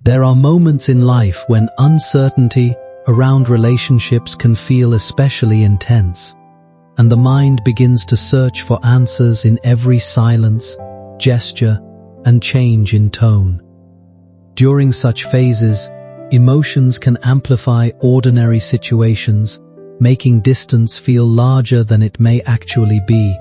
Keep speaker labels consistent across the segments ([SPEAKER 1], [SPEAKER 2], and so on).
[SPEAKER 1] There are moments in life when uncertainty around relationships can feel especially intense, and the mind begins to search for answers in every silence, gesture, and change in tone. During such phases, emotions can amplify ordinary situations, making distance feel larger than it may actually be,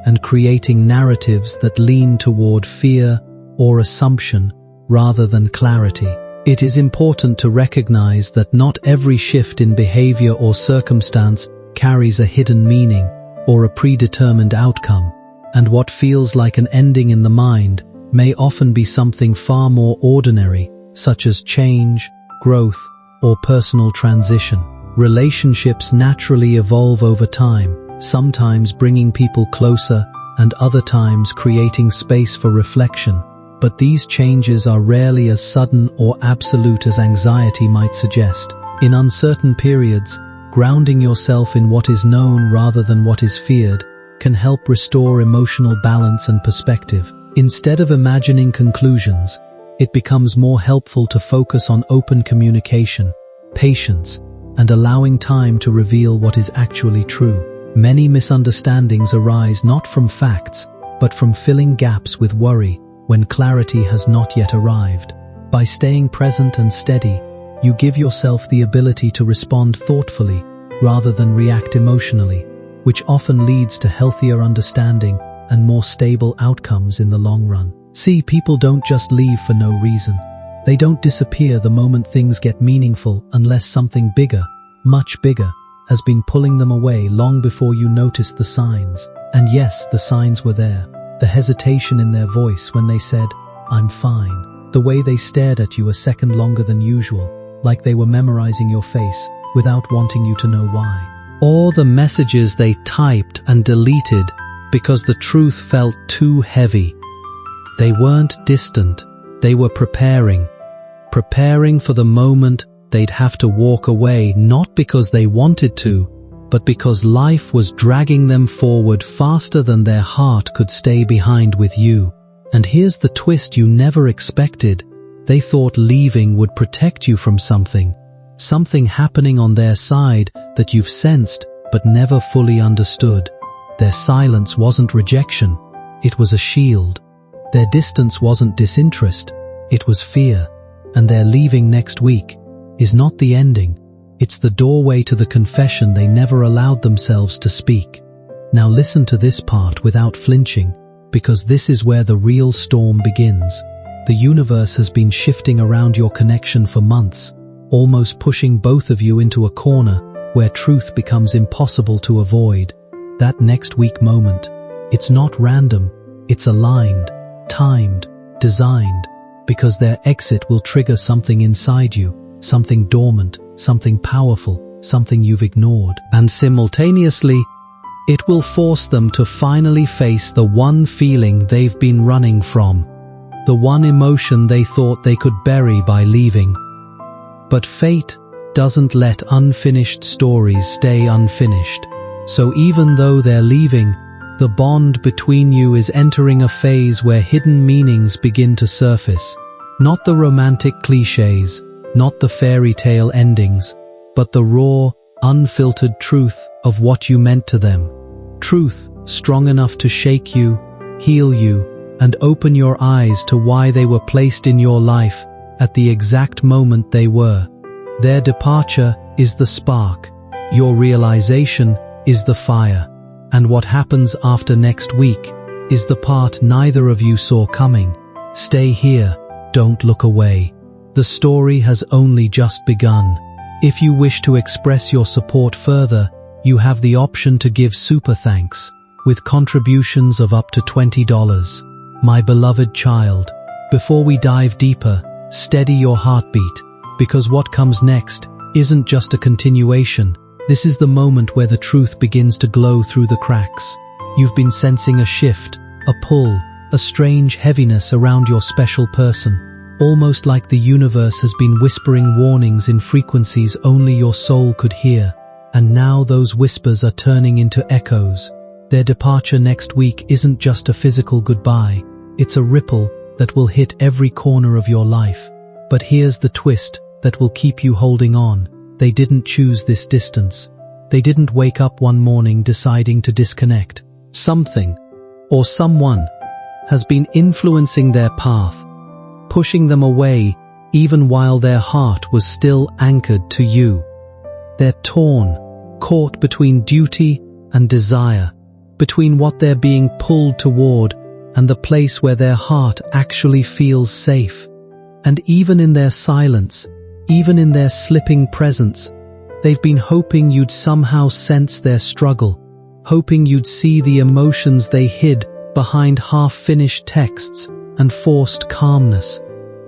[SPEAKER 1] and creating narratives that lean toward fear or assumption rather than clarity. It is important to recognize that not every shift in behavior or circumstance carries a hidden meaning or a predetermined outcome, and what feels like an ending in the mind may often be something far more ordinary, such as change, growth, or personal transition. Relationships naturally evolve over time, sometimes bringing people closer and other times creating space for reflection. But these changes are rarely as sudden or absolute as anxiety might suggest. In uncertain periods, grounding yourself in what is known rather than what is feared can help restore emotional balance and perspective. Instead of imagining conclusions, it becomes more helpful to focus on open communication, patience, and allowing time to reveal what is actually true. Many misunderstandings arise not from facts, but from filling gaps with worry when clarity has not yet arrived. By staying present and steady, you give yourself the ability to respond thoughtfully rather than react emotionally, which often leads to healthier understanding and more stable outcomes in the long run. See, people don't just leave for no reason. They don't disappear the moment things get meaningful unless something bigger, much bigger, has been pulling them away long before you noticed the signs. And yes, the signs were there. The hesitation in their voice when they said, "I'm fine." The way they stared at you a second longer than usual, like they were memorizing your face without wanting you to know why. Or the messages they typed and deleted because the truth felt too heavy. They weren't distant, they were preparing for the moment they'd have to walk away, not because they wanted to, but because life was dragging them forward faster than their heart could stay behind with you. And here's the twist you never expected. They thought leaving would protect you from something happening on their side that you've sensed but never fully understood. Their silence wasn't rejection, it was a shield. Their distance wasn't disinterest, it was fear. And their leaving next week is not the ending. It's the doorway to the confession they never allowed themselves to speak. Now listen to this part without flinching, because this is where the real storm begins. The universe has been shifting around your connection for months, almost pushing both of you into a corner where truth becomes impossible to avoid. That next week moment, it's not random, it's aligned, timed, designed, because their exit will trigger something inside you, something dormant, something powerful, something you've ignored. And simultaneously, it will force them to finally face the one feeling they've been running from, the one emotion they thought they could bury by leaving. But fate doesn't let unfinished stories stay unfinished. So even though they're leaving, the bond between you is entering a phase where hidden meanings begin to surface. Not the romantic clichés, not the fairy tale endings, but the raw, unfiltered truth of what you meant to them. Truth strong enough to shake you, heal you, and open your eyes to why they were placed in your life at the exact moment they were. Their departure is the spark. Your realization is the fire. And what happens after next week is the part neither of you saw coming. Stay here, don't look away. The story has only just begun. If you wish to express your support further, you have the option to give super thanks, with contributions of up to $20. My beloved child, before we dive deeper, steady your heartbeat, because what comes next isn't just a continuation. This is the moment where the truth begins to glow through the cracks. You've been sensing a shift, a pull, a strange heaviness around your special person, almost like the universe has been whispering warnings in frequencies only your soul could hear. And now those whispers are turning into echoes. Their departure next week isn't just a physical goodbye, it's a ripple that will hit every corner of your life. But here's the twist that will keep you holding on. They didn't choose this distance. They didn't wake up one morning deciding to disconnect. Something or someone has been influencing their path, pushing them away even while their heart was still anchored to you. They're torn, caught between duty and desire, between what they're being pulled toward and the place where their heart actually feels safe. And even in their silence, even in their slipping presence, they've been hoping you'd somehow sense their struggle, hoping you'd see the emotions they hid behind half-finished texts and forced calmness.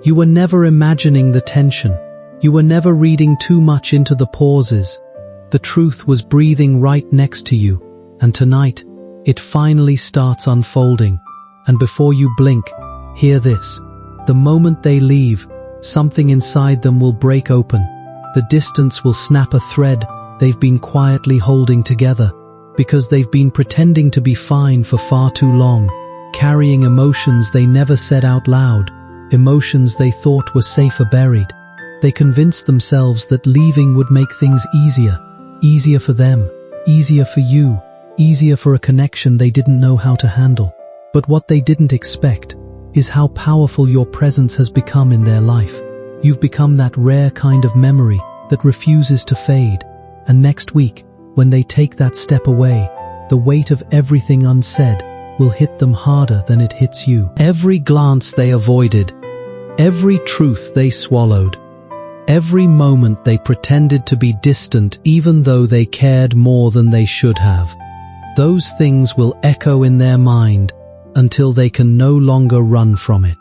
[SPEAKER 1] You were never imagining the tension. You were never reading too much into the pauses. The truth was breathing right next to you, and tonight, it finally starts unfolding. And before you blink, hear this. The moment they leave, something inside them will break open. The distance will snap a thread they've been quietly holding together, because they've been pretending to be fine for far too long, carrying emotions they never said out loud, emotions they thought were safer buried. They convinced themselves that leaving would make things easier for them, easier for you, easier for a connection they didn't know how to handle. But what they didn't expect is how powerful your presence has become in their life. You've become that rare kind of memory that refuses to fade. And next week, when they take that step away, the weight of everything unsaid will hit them harder than it hits you. Every glance they avoided, every truth they swallowed, every moment they pretended to be distant even though they cared more than they should have. Those things will echo in their mind until they can no longer run from it.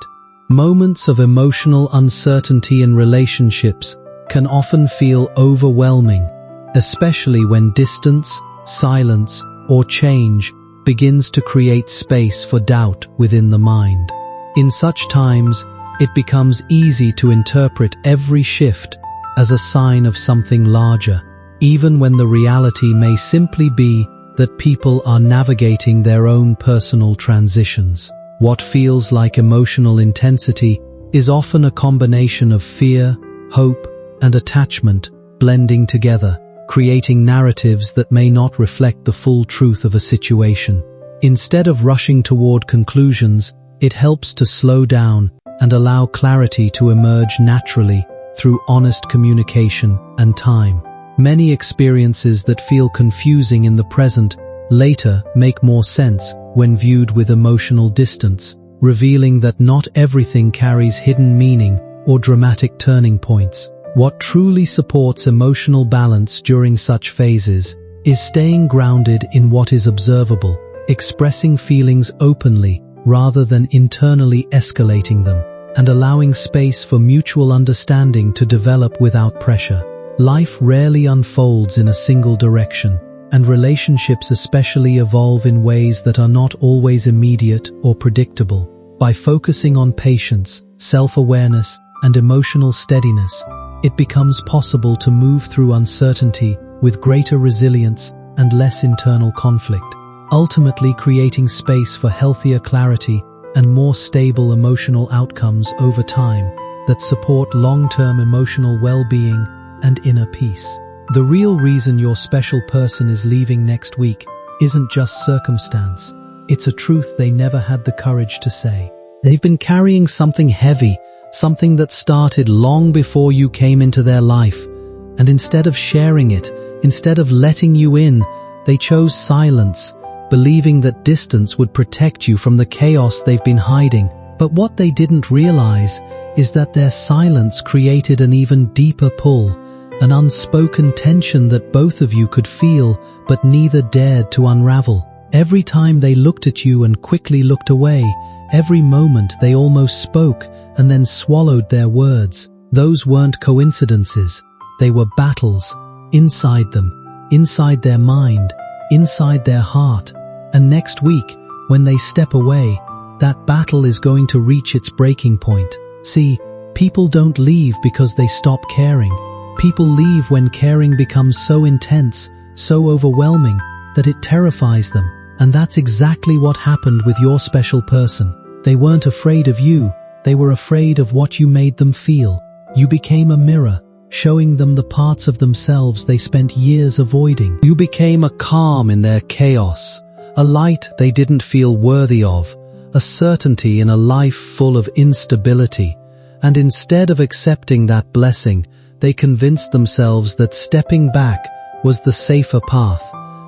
[SPEAKER 1] Moments of emotional uncertainty in relationships can often feel overwhelming, especially when distance, silence, or change begins to create space for doubt within the mind. In such times, it becomes easy to interpret every shift as a sign of something larger, even when the reality may simply be that people are navigating their own personal transitions. What feels like emotional intensity is often a combination of fear, hope, and attachment blending together, creating narratives that may not reflect the full truth of a situation. Instead of rushing toward conclusions, it helps to slow down and allow clarity to emerge naturally through honest communication and time. Many experiences that feel confusing in the present later make more sense when viewed with emotional distance, revealing that not everything carries hidden meaning or dramatic turning points. What truly supports emotional balance during such phases is staying grounded in what is observable, expressing feelings openly rather than internally escalating them, and allowing space for mutual understanding to develop without pressure. Life rarely unfolds in a single direction, and relationships especially evolve in ways that are not always immediate or predictable. By focusing on patience, self-awareness, and emotional steadiness, it becomes possible to move through uncertainty with greater resilience and less internal conflict, ultimately creating space for healthier clarity and more stable emotional outcomes over time that support long-term emotional well-being and inner peace. The real reason your special person is leaving next week isn't just circumstance. It's a truth they never had the courage to say. They've been carrying something heavy, something that started long before you came into their life. And instead of sharing it, instead of letting you in, they chose silence, believing that distance would protect you from the chaos they've been hiding. But what they didn't realize is that their silence created an even deeper pull, an unspoken tension that both of you could feel, but neither dared to unravel. Every time they looked at you and quickly looked away, every moment they almost spoke and then swallowed their words. Those weren't coincidences. They were battles, inside them, inside their mind, inside their heart. And next week, when they step away, that battle is going to reach its breaking point. See, people don't leave because they stop caring. People leave when caring becomes so intense, so overwhelming, that it terrifies them. And that's exactly what happened with your special person. They weren't afraid of you, they were afraid of what you made them feel. You became a mirror, showing them the parts of themselves they spent years avoiding. You became a calm in their chaos, a light they didn't feel worthy of, a certainty in a life full of instability. And instead of accepting that blessing, they convinced themselves that stepping back was the safer path.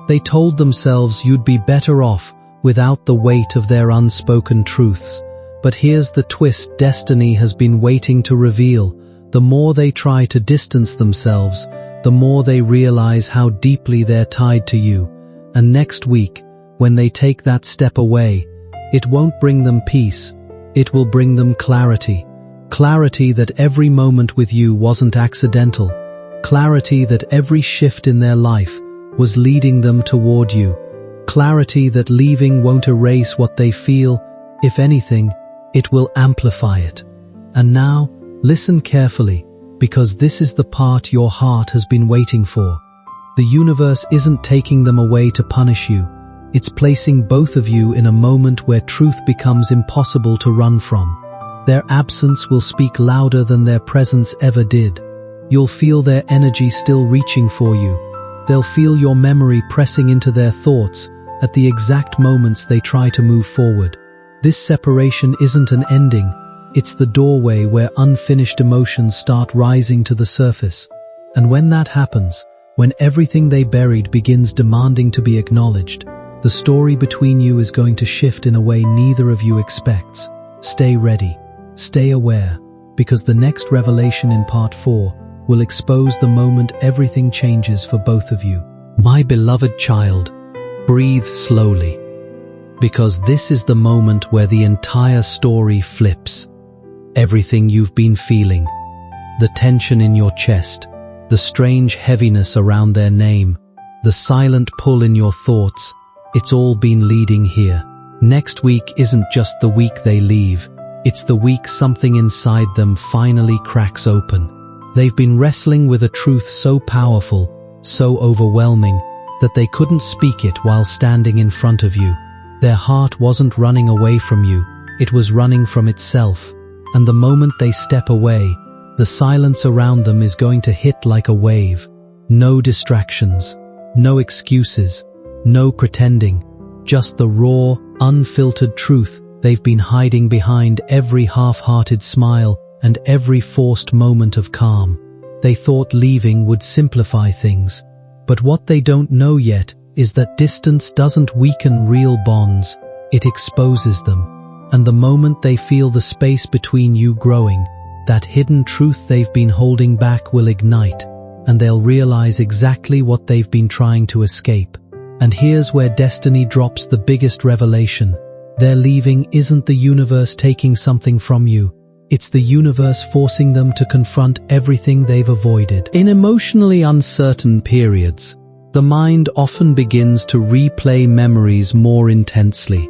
[SPEAKER 1] They told themselves you'd be better off without the weight of their unspoken truths. But here's the twist destiny has been waiting to reveal. The more they try to distance themselves, the more they realize how deeply they're tied to you. And next week, when they take that step away, it won't bring them peace. It will bring them clarity. Clarity that every moment with you wasn't accidental. Clarity that every shift in their life was leading them toward you. Clarity that leaving won't erase what they feel. If anything, it will amplify it. And now, listen carefully, because this is the part your heart has been waiting for. The universe isn't taking them away to punish you. It's placing both of you in a moment where truth becomes impossible to run from. Their absence will speak louder than their presence ever did. You'll feel their energy still reaching for you. They'll feel your memory pressing into their thoughts at the exact moments they try to move forward. This separation isn't an ending. It's the doorway where unfinished emotions start rising to the surface. And when that happens, when everything they buried begins demanding to be acknowledged, the story between you is going to shift in a way neither of you expects. Stay ready. Stay aware, because the next revelation in part 4 will expose the moment everything changes for both of you. My beloved child, breathe slowly, because this is the moment where the entire story flips. Everything you've been feeling, the tension in your chest, the strange heaviness around their name, the silent pull in your thoughts, it's all been leading here. Next week isn't just the week they leave. It's the week something inside them finally cracks open. They've been wrestling with a truth so powerful, so overwhelming, that they couldn't speak it while standing in front of you. Their heart wasn't running away from you, it was running from itself. And the moment they step away, the silence around them is going to hit like a wave. No distractions, no excuses, no pretending, just the raw, unfiltered truth they've been hiding behind every half-hearted smile and every forced moment of calm. They thought leaving would simplify things, but what they don't know yet is that distance doesn't weaken real bonds, it exposes them. And the moment they feel the space between you growing, that hidden truth they've been holding back will ignite, and they'll realize exactly what they've been trying to escape. And here's where destiny drops the biggest revelation. Their leaving isn't the universe taking something from you. It's the universe forcing them to confront everything they've avoided. In emotionally uncertain periods, the mind often begins to replay memories more intensely,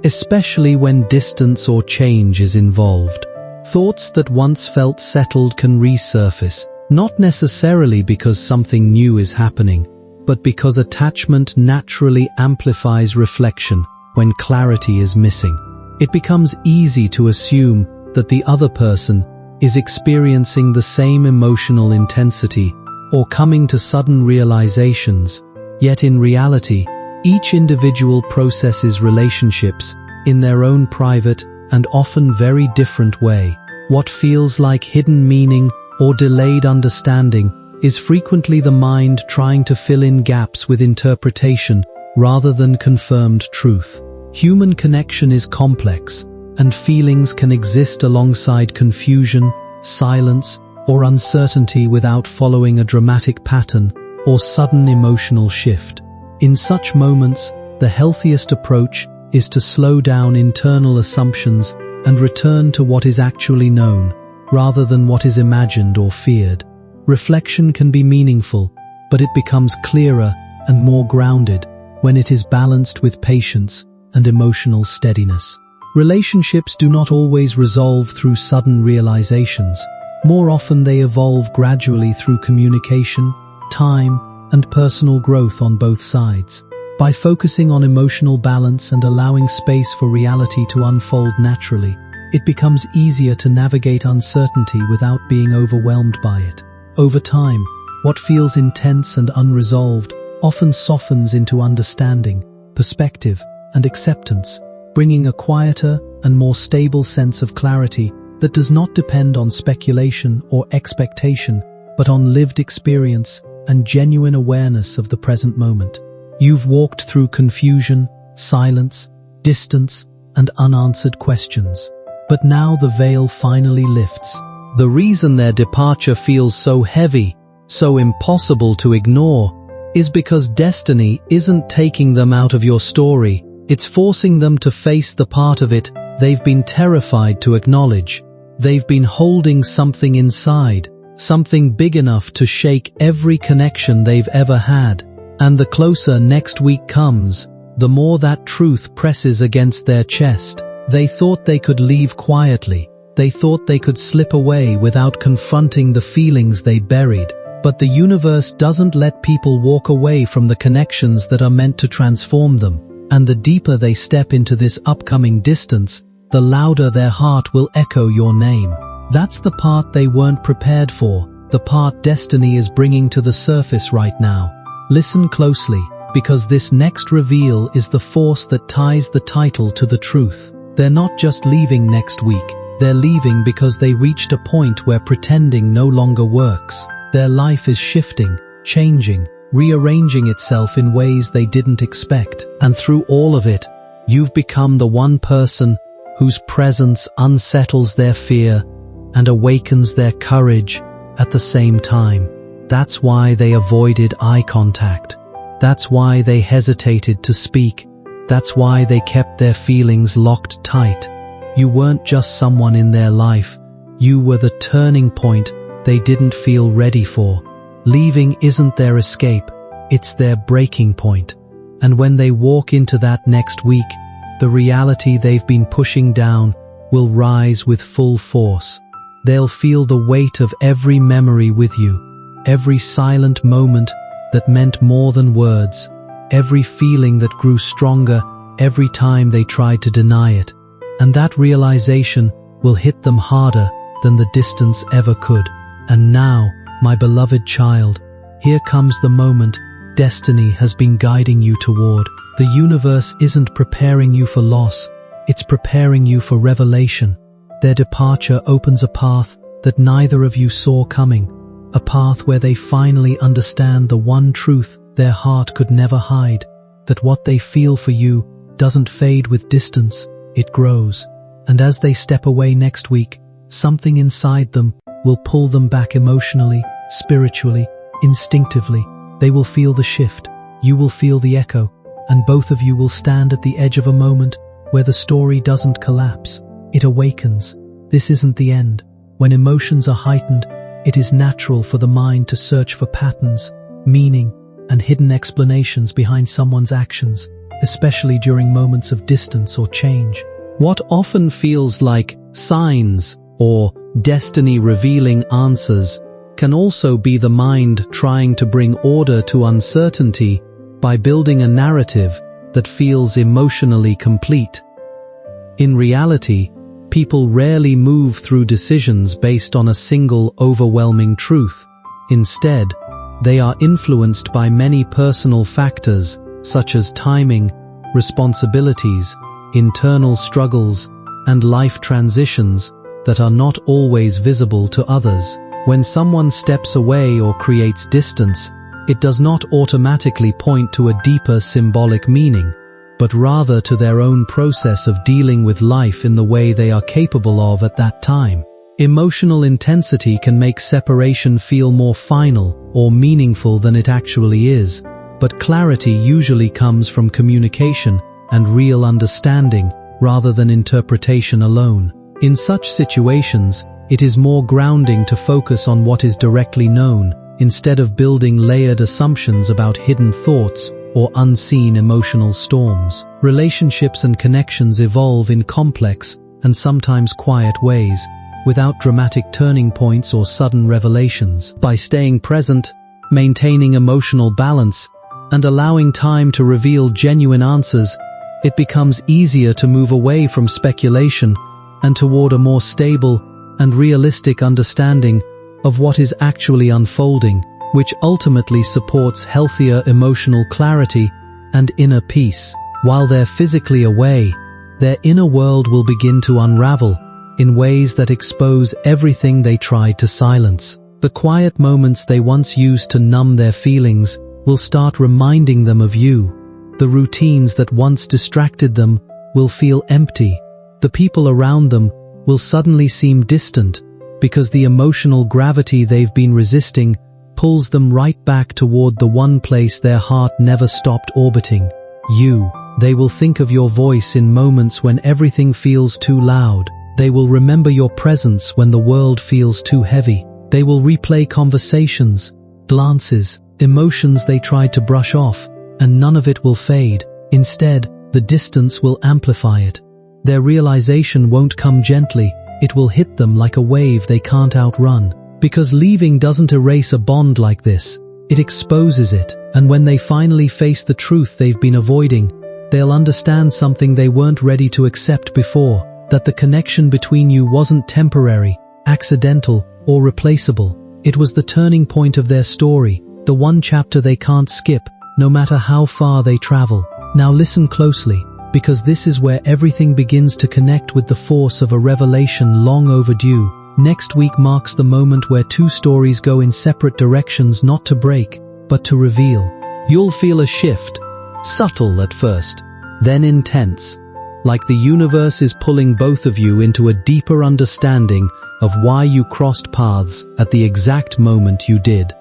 [SPEAKER 1] especially when distance or change is involved. Thoughts that once felt settled can resurface, not necessarily because something new is happening, but because attachment naturally amplifies reflection when clarity is missing. It becomes easy to assume that the other person is experiencing the same emotional intensity or coming to sudden realizations, yet in reality, each individual processes relationships in their own private and often very different way. What feels like hidden meaning or delayed understanding is frequently the mind trying to fill in gaps with interpretation rather than confirmed truth. Human connection is complex, and feelings can exist alongside confusion, silence, or uncertainty without following a dramatic pattern or sudden emotional shift. In such moments, the healthiest approach is to slow down internal assumptions and return to what is actually known, rather than what is imagined or feared. Reflection can be meaningful, but it becomes clearer and more grounded when it is balanced with patience and emotional steadiness. Relationships do not always resolve through sudden realizations. More often they evolve gradually through communication, time, and personal growth on both sides. By focusing on emotional balance and allowing space for reality to unfold naturally, it becomes easier to navigate uncertainty without being overwhelmed by it. Over time, what feels intense and unresolved often softens into understanding, perspective, and acceptance, bringing a quieter and more stable sense of clarity that does not depend on speculation or expectation, but on lived experience and genuine awareness of the present moment. You've walked through confusion, silence, distance, and unanswered questions. But now the veil finally lifts. The reason their departure feels so heavy, so impossible to ignore, is because destiny isn't taking them out of your story, it's forcing them to face the part of it they've been terrified to acknowledge. They've been holding something inside, something big enough to shake every connection they've ever had. And the closer next week comes, the more that truth presses against their chest. They thought they could leave quietly. They thought they could slip away without confronting the feelings they buried. But the universe doesn't let people walk away from the connections that are meant to transform them. And the deeper they step into this upcoming distance, the louder their heart will echo your name. That's the part they weren't prepared for, the part destiny is bringing to the surface right now. Listen closely, because this next reveal is the force that ties the title to the truth. They're not just leaving next week. They're leaving because they reached a point where pretending no longer works. Their life is shifting, changing, rearranging itself in ways they didn't expect. And through all of it, you've become the one person whose presence unsettles their fear and awakens their courage at the same time. That's why they avoided eye contact. That's why they hesitated to speak. That's why they kept their feelings locked tight. You weren't just someone in their life. You were the turning point they didn't feel ready for. Leaving isn't their escape, it's their breaking point. And when they walk into that next week, the reality they've been pushing down will rise with full force. They'll feel the weight of every memory with you, every silent moment that meant more than words, every feeling that grew stronger every time they tried to deny it. And that realization will hit them harder than the distance ever could. And now, my beloved child, here comes the moment destiny has been guiding you toward. The universe isn't preparing you for loss, it's preparing you for revelation. Their departure opens a path that neither of you saw coming, a path where they finally understand the one truth their heart could never hide, that what they feel for you doesn't fade with distance, it grows. And as they step away next week, something inside them will pull them back emotionally, spiritually, instinctively. They will feel the shift, you will feel the echo, and both of you will stand at the edge of a moment where the story doesn't collapse, it awakens. This isn't the end. When emotions are heightened, it is natural for the mind to search for patterns, meaning, and hidden explanations behind someone's actions, especially during moments of distance or change. What often feels like signs or destiny revealing answers can also be the mind trying to bring order to uncertainty by building a narrative that feels emotionally complete. In reality, people rarely move through decisions based on a single overwhelming truth. Instead, they are influenced by many personal factors such as timing, responsibilities, internal struggles, and life transitions that are not always visible to others. When someone steps away or creates distance, it does not automatically point to a deeper symbolic meaning, but rather to their own process of dealing with life in the way they are capable of at that time. Emotional intensity can make separation feel more final or meaningful than it actually is, but clarity usually comes from communication and real understanding rather than interpretation alone. In such situations, it is more grounding to focus on what is directly known, instead of building layered assumptions about hidden thoughts or unseen emotional storms. Relationships and connections evolve in complex and sometimes quiet ways, without dramatic turning points or sudden revelations. By staying present, maintaining emotional balance, and allowing time to reveal genuine answers, it becomes easier to move away from speculation and toward a more stable and realistic understanding of what is actually unfolding, which ultimately supports healthier emotional clarity and inner peace. While they're physically away, their inner world will begin to unravel in ways that expose everything they tried to silence. The quiet moments they once used to numb their feelings will start reminding them of you. The routines that once distracted them will feel empty. The people around them will suddenly seem distant because the emotional gravity they've been resisting pulls them right back toward the one place their heart never stopped orbiting, you. They will think of your voice in moments when everything feels too loud. They will remember your presence when the world feels too heavy. They will replay conversations, glances, emotions they tried to brush off, and none of it will fade. Instead, the distance will amplify it. Their realization won't come gently, it will hit them like a wave they can't outrun. Because leaving doesn't erase a bond like this, it exposes it, and when they finally face the truth they've been avoiding, they'll understand something they weren't ready to accept before, that the connection between you wasn't temporary, accidental, or replaceable. It was the turning point of their story, the one chapter they can't skip, no matter how far they travel. Now listen closely, because this is where everything begins to connect with the force of a revelation long overdue. Next week marks the moment where two stories go in separate directions, not to break, but to reveal. You'll feel a shift, subtle at first, then intense, like the universe is pulling both of you into a deeper understanding of why you crossed paths at the exact moment you did.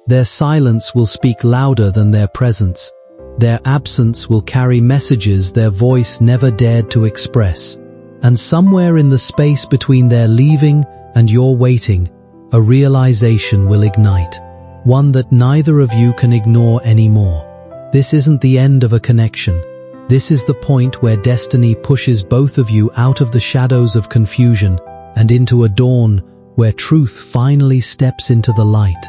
[SPEAKER 1] Their silence will speak louder than their presence. Their absence will carry messages their voice never dared to express. And somewhere in the space between their leaving and your waiting, a realization will ignite. One that neither of you can ignore anymore. This isn't the end of a connection. This is the point where destiny pushes both of you out of the shadows of confusion and into a dawn where truth finally steps into the light.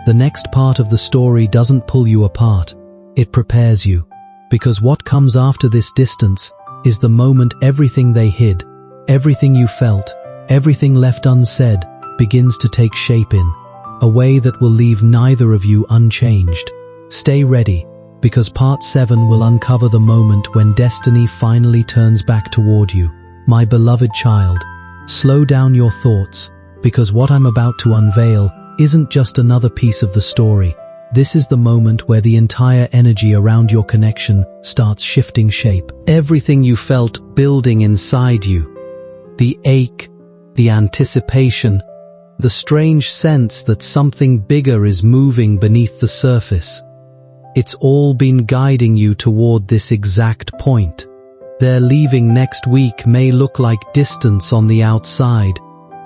[SPEAKER 1] The next part of the story doesn't pull you apart. It prepares you. Because what comes after this distance is the moment everything they hid, everything you felt, everything left unsaid, begins to take shape in a way that will leave neither of you unchanged. Stay ready, because part 7 will uncover the moment when destiny finally turns back toward you. My beloved child, slow down your thoughts, because what I'm about to unveil isn't just another piece of the story. This is the moment where the entire energy around your connection starts shifting shape. Everything you felt building inside you, the ache, the anticipation, the strange sense that something bigger is moving beneath the surface. It's all been guiding you toward this exact point. Their leaving next week may look like distance on the outside,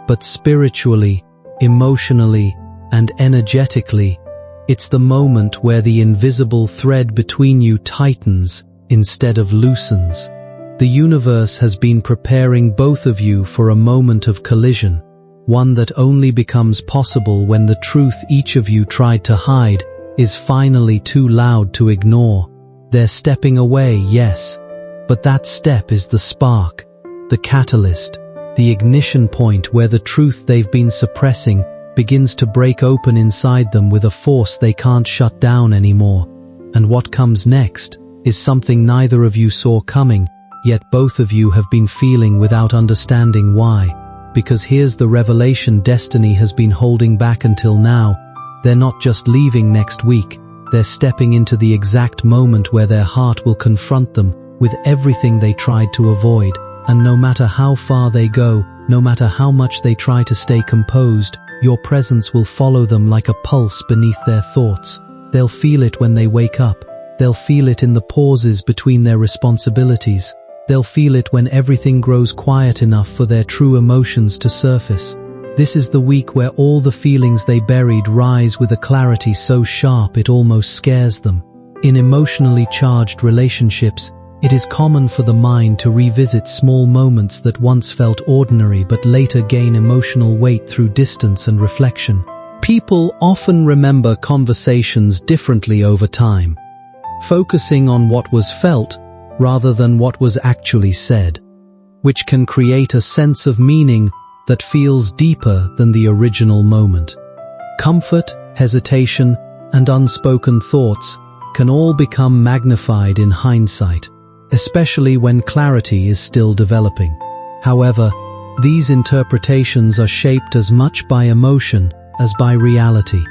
[SPEAKER 1] but spiritually, emotionally, and energetically, it's the moment where the invisible thread between you tightens instead of loosens. The universe has been preparing both of you for a moment of collision, one that only becomes possible when the truth each of you tried to hide is finally too loud to ignore. They're stepping away, yes, but that step is the spark, the catalyst, the ignition point where the truth they've been suppressing begins to break open inside them with a force they can't shut down anymore. And what comes next is something neither of you saw coming, yet both of you have been feeling without understanding why. Because here's the revelation destiny has been holding back until now. They're not just leaving next week, they're stepping into the exact moment where their heart will confront them with everything they tried to avoid. And no matter how far they go, no matter how much they try to stay composed, your presence will follow them like a pulse beneath their thoughts. They'll feel it when they wake up. They'll feel it in the pauses between their responsibilities. They'll feel it when everything grows quiet enough for their true emotions to surface. This is the week where all the feelings they buried rise with a clarity so sharp it almost scares them. In emotionally charged relationships, it is common for the mind to revisit small moments that once felt ordinary but later gain emotional weight through distance and reflection. People often remember conversations differently over time, focusing on what was felt rather than what was actually said. which can create a sense of meaning that feels deeper than the original moment. Comfort, hesitation, and unspoken thoughts can all become magnified in hindsight, especially when clarity is still developing. However, these interpretations are shaped as much by emotion as by reality,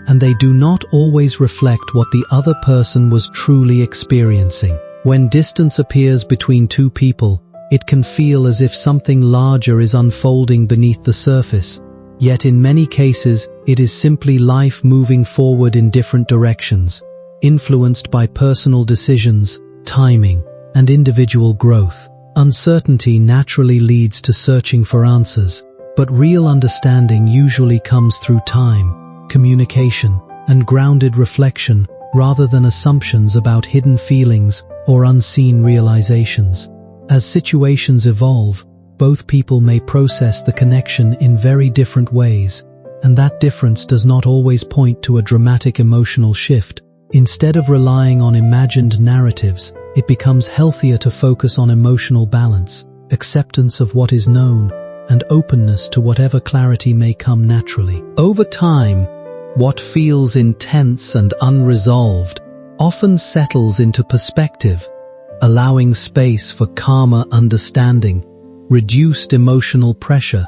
[SPEAKER 1] and they do not always reflect what the other person was truly experiencing. When distance appears between two people, it can feel as if something larger is unfolding beneath the surface. Yet in many cases, it is simply life moving forward in different directions, influenced by personal decisions, timing, and individual growth. Uncertainty naturally leads to searching for answers, but real understanding usually comes through time, communication, and grounded reflection rather than assumptions about hidden feelings or unseen realizations. As situations evolve, both people may process the connection in very different ways, and that difference does not always point to a dramatic emotional shift. Instead of relying on imagined narratives, it becomes healthier to focus on emotional balance, acceptance of what is known, and openness to whatever clarity may come naturally. Over time, what feels intense and unresolved often settles into perspective, allowing space for calmer understanding, reduced emotional pressure,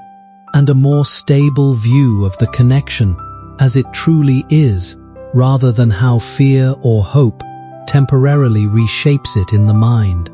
[SPEAKER 1] and a more stable view of the connection as it truly is, rather than how fear or hope temporarily reshapes it in the mind.